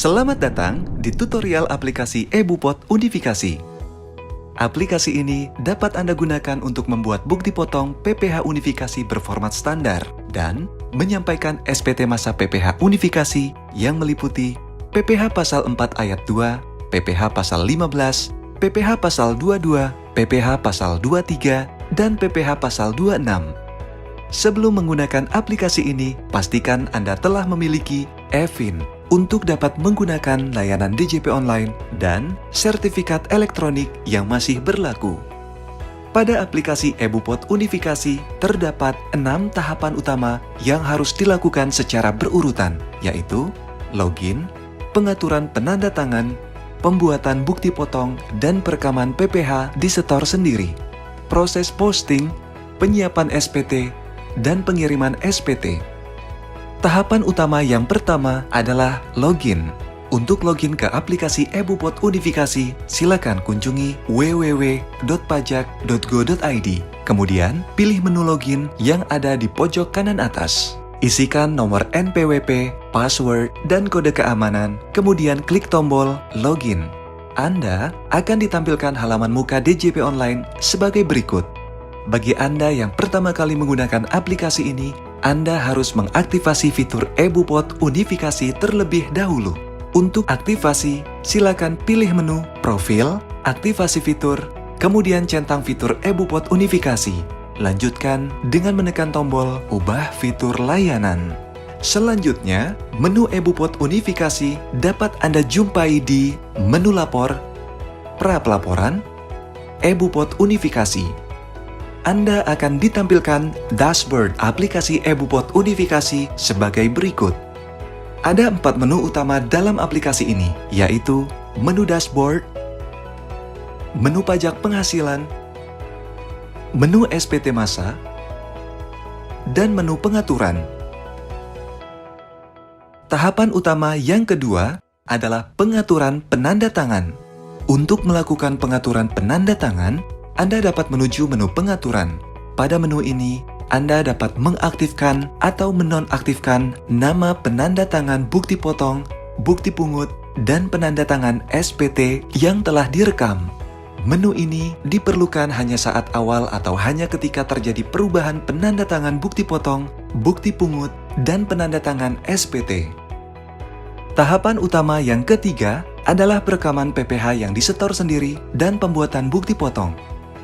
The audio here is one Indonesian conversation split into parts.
Selamat datang di tutorial aplikasi eBupot Unifikasi. Aplikasi ini dapat Anda gunakan untuk membuat bukti potong PPH unifikasi berformat standar dan menyampaikan SPT masa PPH unifikasi yang meliputi PPH pasal 4 ayat 2, PPH pasal 15, PPH pasal 22, PPH pasal 23, dan PPH pasal 26. Sebelum menggunakan aplikasi ini, pastikan Anda telah memiliki eFIN untuk dapat menggunakan layanan DJP online dan sertifikat elektronik yang masih berlaku. Pada aplikasi eBupot Unifikasi, terdapat 6 tahapan utama yang harus dilakukan secara berurutan, yaitu login, pengaturan penanda tangan, pembuatan bukti potong, dan perekaman PPH di setor sendiri, proses posting, penyiapan SPT, dan pengiriman SPT. Tahapan utama yang pertama adalah login. Untuk login ke aplikasi eBupot Unifikasi, silakan kunjungi www.pajak.go.id. Kemudian, pilih menu login yang ada di pojok kanan atas. Isikan nomor NPWP, password, dan kode keamanan, kemudian klik tombol login. Anda akan ditampilkan halaman muka DJP online sebagai berikut. Bagi Anda yang pertama kali menggunakan aplikasi ini, Anda harus mengaktifasi fitur eBupot Unifikasi terlebih dahulu. Untuk aktivasi, silakan pilih menu Profil, Aktivasi Fitur, kemudian centang fitur eBupot Unifikasi. Lanjutkan dengan menekan tombol Ubah Fitur Layanan. Selanjutnya, menu eBupot Unifikasi dapat Anda jumpai di menu Lapor, Pra-pelaporan, eBupot Unifikasi. Anda akan ditampilkan dashboard aplikasi eBupot Unifikasi sebagai berikut. Ada 4 menu utama dalam aplikasi ini, yaitu menu dashboard, menu pajak penghasilan, menu SPT masa, dan menu pengaturan. Tahapan utama yang kedua adalah pengaturan penanda tangan. Untuk melakukan pengaturan penanda tangan, Anda dapat menuju menu pengaturan. Pada menu ini, Anda dapat mengaktifkan atau menonaktifkan nama penanda tangan bukti potong, bukti pungut, dan penanda tangan SPT yang telah direkam. Menu ini diperlukan hanya saat awal atau hanya ketika terjadi perubahan penanda tangan bukti potong, bukti pungut, dan penanda tangan SPT. Tahapan utama yang ketiga adalah perekaman PPH yang disetor sendiri dan pembuatan bukti potong.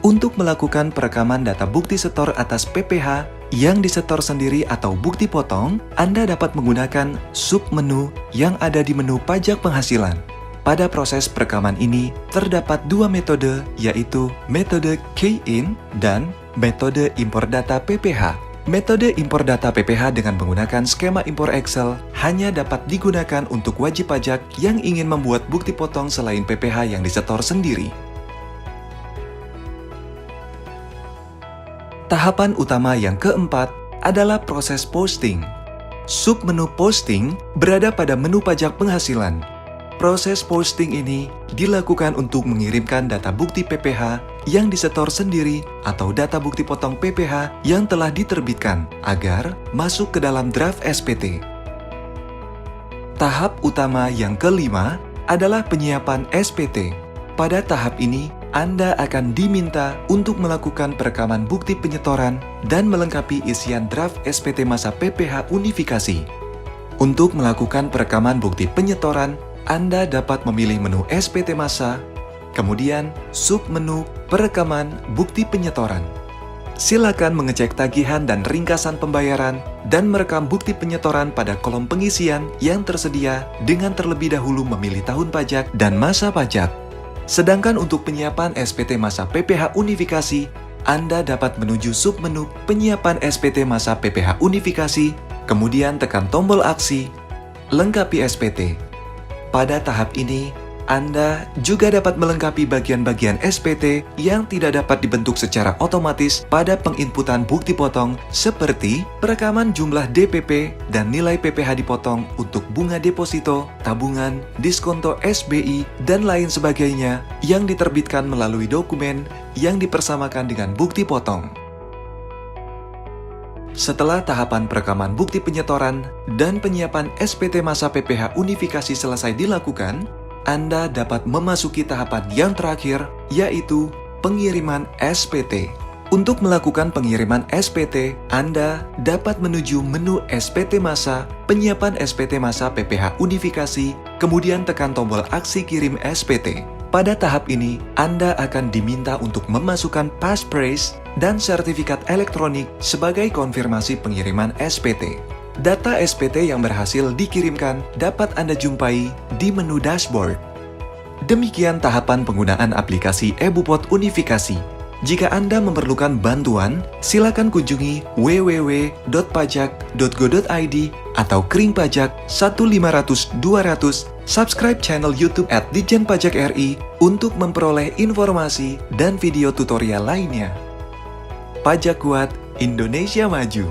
Untuk melakukan perekaman data bukti setor atas PPH yang disetor sendiri atau bukti potong, Anda dapat menggunakan submenu yang ada di menu pajak penghasilan. Pada proses perekaman ini, terdapat 2 metode, yaitu metode key-in dan metode impor data PPH. Metode impor data PPH dengan menggunakan skema impor Excel hanya dapat digunakan untuk wajib pajak yang ingin membuat bukti potong selain PPH yang disetor sendiri. Tahapan utama yang keempat adalah proses posting. Submenu posting berada pada menu pajak penghasilan. Proses posting ini dilakukan untuk mengirimkan data bukti PPH yang disetor sendiri atau data bukti potong PPH yang telah diterbitkan agar masuk ke dalam draft SPT. Tahap utama yang kelima adalah penyiapan SPT. Pada tahap ini, Anda akan diminta untuk melakukan perekaman bukti penyetoran dan melengkapi isian draft SPT masa PPH Unifikasi. Untuk melakukan perekaman bukti penyetoran, Anda dapat memilih menu SPT masa, kemudian submenu perekaman bukti penyetoran. Silakan mengecek tagihan dan ringkasan pembayaran dan merekam bukti penyetoran pada kolom pengisian yang tersedia dengan terlebih dahulu memilih tahun pajak dan masa pajak. Sedangkan untuk penyiapan SPT masa PPH Unifikasi, Anda dapat menuju submenu penyiapan SPT masa PPH Unifikasi, kemudian tekan tombol aksi, lengkapi SPT. Pada tahap ini, Anda juga dapat melengkapi bagian-bagian SPT yang tidak dapat dibentuk secara otomatis pada penginputan bukti potong seperti perekaman jumlah DPP dan nilai PPH dipotong untuk bunga deposito, tabungan, diskonto SBI, dan lain sebagainya yang diterbitkan melalui dokumen yang dipersamakan dengan bukti potong. Setelah tahapan perekaman bukti penyetoran dan penyiapan SPT masa PPh unifikasi selesai dilakukan, Anda dapat memasuki tahapan yang terakhir, yaitu pengiriman SPT. Untuk melakukan pengiriman SPT, Anda dapat menuju menu SPT masa, penyiapan SPT masa PPh unifikasi, kemudian tekan tombol aksi kirim SPT. Pada tahap ini, Anda akan diminta untuk memasukkan passphrase dan sertifikat elektronik sebagai konfirmasi pengiriman SPT. Data SPT yang berhasil dikirimkan dapat Anda jumpai di menu dashboard. Demikian tahapan penggunaan aplikasi eBupot Unifikasi. Jika Anda memerlukan bantuan, silakan kunjungi www.pajak.go.id atau Kring Pajak 1500200, subscribe channel YouTube @Ditjen Pajak RI untuk memperoleh informasi dan video tutorial lainnya. Pajak Kuat, Indonesia Maju.